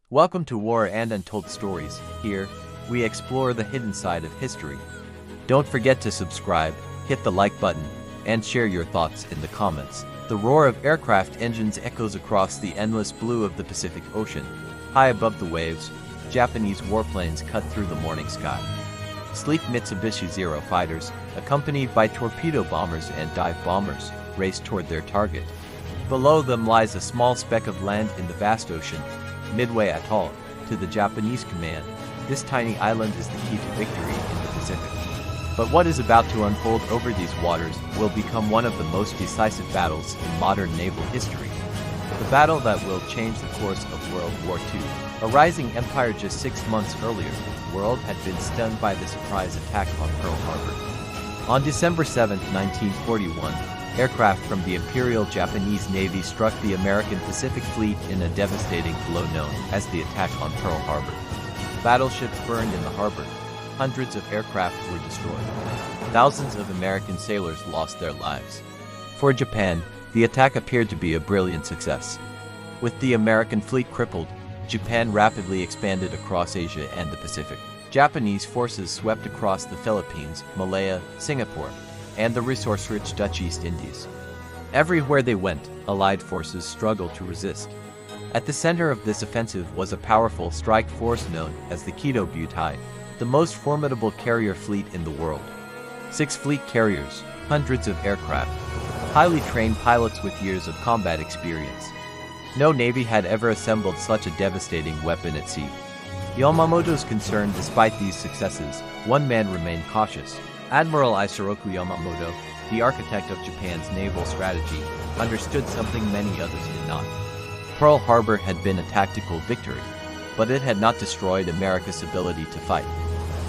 Welcome to War and Untold Stories. Here, we explore the hidden side of history. Don't forget to subscribe, hit the like button, and share your thoughts in the comments. The roar of aircraft engines echoes across the endless blue of the Pacific Ocean. High above the waves, Japanese warplanes cut through the morning sky. Sleek Mitsubishi Zero fighters, accompanied by torpedo bombers and dive bombers, race toward their target. Below them lies a small speck of land in the vast ocean, Midway Atoll. To the Japanese command, this tiny island is the key to victory in the Pacific. But what is about to unfold over these waters will become one of the most decisive battles in modern naval history. The battle that will change the course of World War II. A rising empire just 6 months earlier, the world had been stunned by the surprise attack on Pearl Harbor. On December 7, 1941, aircraft from the Imperial Japanese Navy struck the American Pacific Fleet in a devastating blow known as the attack on Pearl Harbor. Battleships burned in the harbor. Hundreds of aircraft were destroyed. Thousands of American sailors lost their lives. For Japan, the attack appeared to be a brilliant success. With the American fleet crippled, Japan rapidly expanded across Asia and the Pacific. Japanese forces swept across the Philippines, Malaya, Singapore, and the resource-rich Dutch East Indies. Everywhere they went, Allied forces struggled to resist. At the center of this offensive was a powerful strike force known as the Kido Butai, the most formidable carrier fleet in the world. 6 fleet carriers, hundreds of aircraft, highly trained pilots with years of combat experience. No navy had ever assembled such a devastating weapon at sea. Yamamoto's concerned despite these successes, one man remained cautious. Admiral Isoroku Yamamoto, the architect of Japan's naval strategy, understood something many others did not. Pearl Harbor had been a tactical victory, but it had not destroyed America's ability to fight.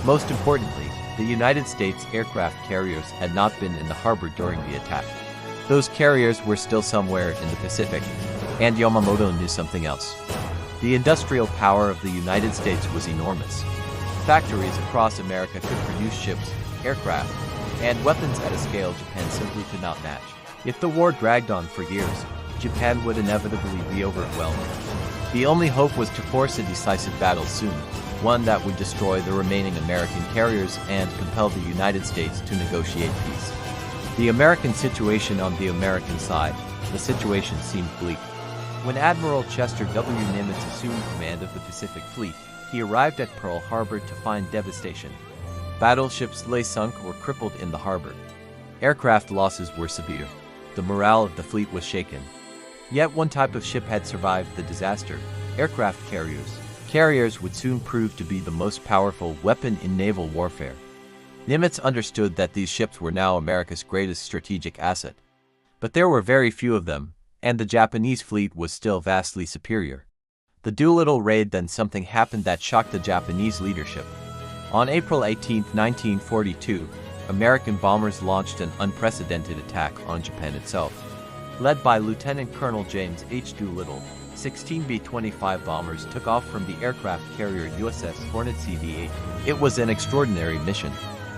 Most importantly, the United States aircraft carriers had not been in the harbor during the attack. Those carriers were still somewhere in the Pacific, and Yamamoto knew something else. The industrial power of the United States was enormous. Factories across America could produce ships, aircraft, and weapons at a scale Japan simply could not match. If the war dragged on for years, Japan would inevitably be overwhelmed. The only hope was to force a decisive battle soon, one that would destroy the remaining American carriers and compel the United States to negotiate peace. The American situation on the American side, the situation seemed bleak. When Admiral Chester W. Nimitz assumed command of the Pacific Fleet, he arrived at Pearl Harbor to find devastation. Battleships lay sunk or crippled in the harbor. Aircraft losses were severe. The morale of the fleet was shaken. Yet one type of ship had survived the disaster: aircraft carriers. Carriers would soon prove to be the most powerful weapon in naval warfare. Nimitz understood that these ships were now America's greatest strategic asset. But there were very few of them, and the Japanese fleet was still vastly superior. The Doolittle raid, then something happened that shocked the Japanese leadership. On April 18, 1942, American bombers launched an unprecedented attack on Japan itself. Led by Lieutenant Colonel James H. Doolittle, 16 B-25 bombers took off from the aircraft carrier USS Hornet CD-8. It was an extraordinary mission.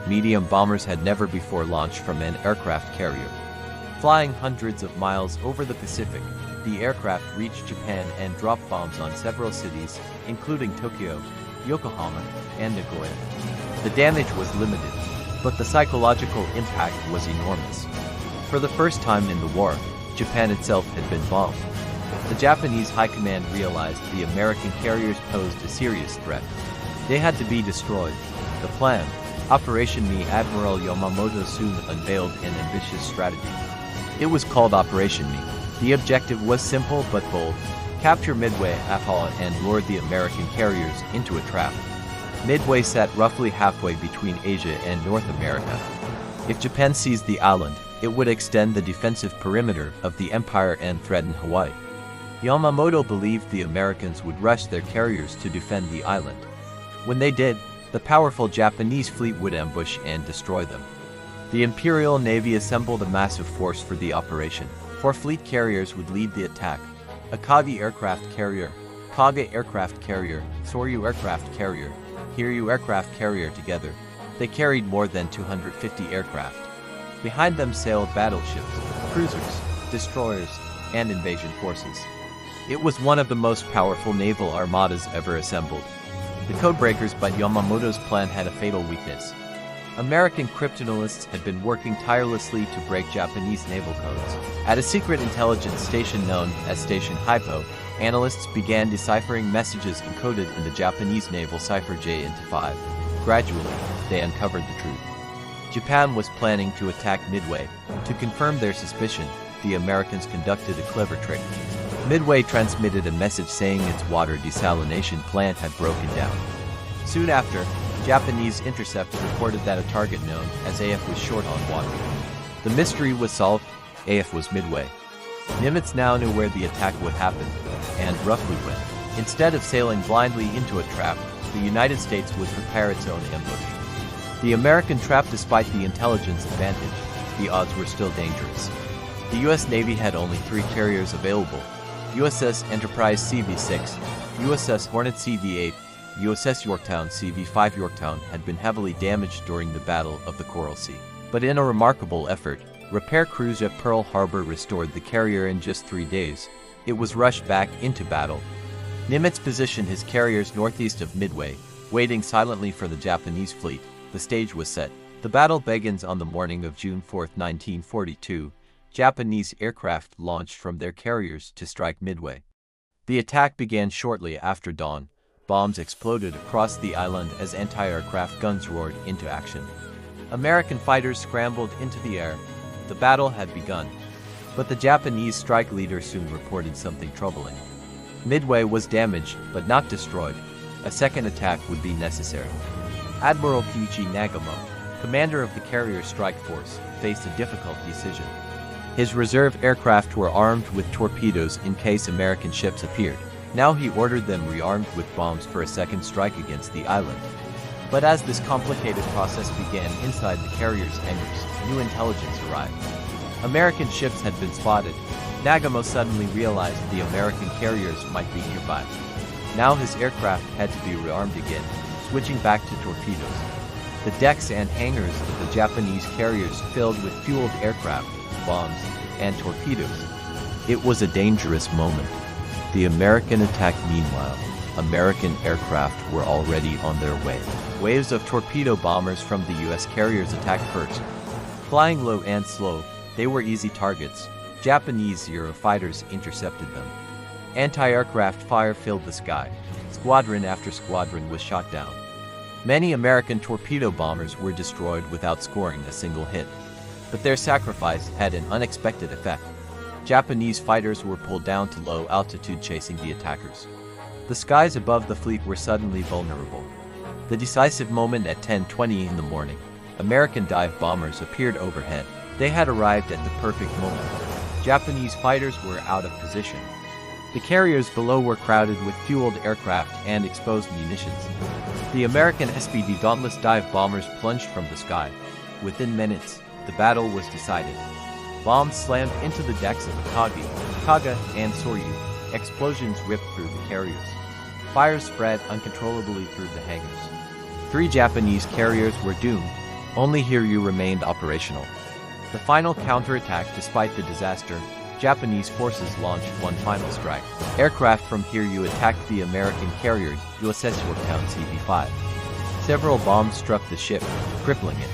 Medium bombers had never before launched from an aircraft carrier. Flying hundreds of miles over the Pacific, the aircraft reached Japan and dropped bombs on several cities, including Tokyo, Yokohama, and Nagoya. The damage was limited, but the psychological impact was enormous. For the first time in the war, Japan itself had been bombed. The Japanese high command realized the American carriers posed a serious threat. They had to be destroyed. The plan, Operation Me. Admiral Yamamoto soon unveiled an ambitious strategy. It was called Operation Me. The objective was simple but bold: capture Midway Atoll and lure the American carriers into a trap. Midway sat roughly halfway between Asia and North America. If Japan seized the island, it would extend the defensive perimeter of the empire and threaten Hawaii. Yamamoto believed the Americans would rush their carriers to defend the island. When they did, the powerful Japanese fleet would ambush and destroy them. The Imperial Navy assembled a massive force for the operation. 4 fleet carriers would lead the attack: Akagi aircraft carrier, Kage aircraft carrier, Soryu aircraft carrier, Hiryu aircraft carrier. Together, they carried more than 250 aircraft. Behind them sailed battleships, cruisers, destroyers, and invasion forces. It was one of the most powerful naval armadas ever assembled. The codebreakers by Yamamoto's plan had a fatal weakness. American cryptanalysts had been working tirelessly to break Japanese naval codes. At a secret intelligence station known as Station Hypo, analysts began deciphering messages encoded in the Japanese naval cipher J-5. Gradually, they uncovered the truth. Japan was planning to attack Midway. To confirm their suspicion, the Americans conducted a clever trick. Midway transmitted a message saying its water desalination plant had broken down. Soon after, Japanese intercept reported that a target known as AF was short on water. The mystery was solved. AF was Midway. Nimitz now knew where the attack would happen, and roughly when. Instead of sailing blindly into a trap, the United States would prepare its own ambush. The American trap, despite the intelligence advantage, the odds were still dangerous. The U.S. Navy had only 3 carriers available: USS Enterprise CV-6, USS Hornet CV-8, USS Yorktown CV-5. Yorktown had been heavily damaged during the Battle of the Coral Sea. But in a remarkable effort, repair crews at Pearl Harbor restored the carrier in just 3 days. It was rushed back into battle. Nimitz positioned his carriers northeast of Midway, waiting silently for the Japanese fleet. The stage was set. The battle begins on the morning of June 4, 1942. Japanese aircraft launched from their carriers to strike Midway. The attack began shortly after dawn. Bombs exploded across the island as anti-aircraft guns roared into action. American fighters scrambled into the air. The battle had begun. But the Japanese strike leader soon reported something troubling. Midway was damaged, but not destroyed. A second attack would be necessary. Admiral Nimitz, commander of the carrier strike force, faced a difficult decision. His reserve aircraft were armed with torpedoes in case American ships appeared. Now he ordered them rearmed with bombs for a second strike against the island. But as this complicated process began inside the carrier's hangars, new intelligence arrived. American ships had been spotted. Nimitz suddenly realized the American carriers might be nearby. Now his aircraft had to be rearmed again, switching back to torpedoes. The decks and hangars of the Japanese carriers filled with fueled aircraft, bombs, and torpedoes. It was a dangerous moment. The American attack. Meanwhile, American aircraft were already on their way. Waves of torpedo bombers from the U.S. carriers attacked first. Flying low and slow, they were easy targets. Japanese Eurofighters intercepted them. Anti-aircraft fire filled the sky. Squadron after squadron was shot down. Many American torpedo bombers were destroyed without scoring a single hit. But their sacrifice had an unexpected effect. Japanese fighters were pulled down to low altitude chasing the attackers. The skies above the fleet were suddenly vulnerable. The decisive moment at 10:20 in the morning. American dive bombers appeared overhead. They had arrived at the perfect moment. Japanese fighters were out of position. The carriers below were crowded with fueled aircraft and exposed munitions. The American SPD Dauntless dive bombers plunged from the sky. Within minutes, the battle was decided. Bombs slammed into the decks of Akagi, Kaga, and Soryu. Explosions ripped through the carriers. Fires spread uncontrollably through the hangars. 3 Japanese carriers were doomed. Only Hiryu remained operational. The final counterattack. Despite the disaster, Japanese forces launched one final strike. Aircraft from Hiryu attacked the American carrier USS Yorktown CV-5. Several bombs struck the ship, crippling it.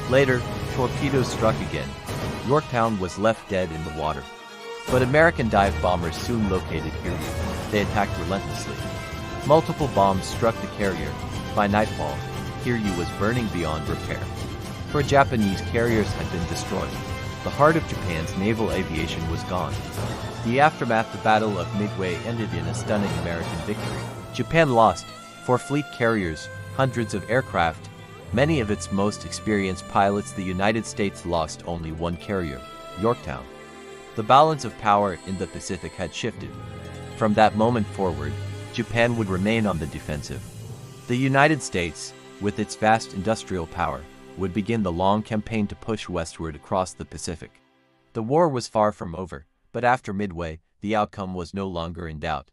Later, torpedoes struck again. Yorktown was left dead in the water. But American dive bombers soon located Hiryu. They attacked relentlessly. Multiple bombs struck the carrier. By nightfall, Hiryu was burning beyond repair. 4 Japanese carriers had been destroyed. The heart of Japan's naval aviation was gone. The aftermath. The Battle of Midway ended in a stunning American victory. Japan lost 4 fleet carriers, hundreds of aircraft, many of its most experienced pilots. The United States lost only 1 carrier, Yorktown. The balance of power in the Pacific had shifted. From that moment forward, Japan would remain on the defensive. The United States, with its vast industrial power, would begin the long campaign to push westward across the Pacific. The war was far from over, but after Midway, the outcome was no longer in doubt.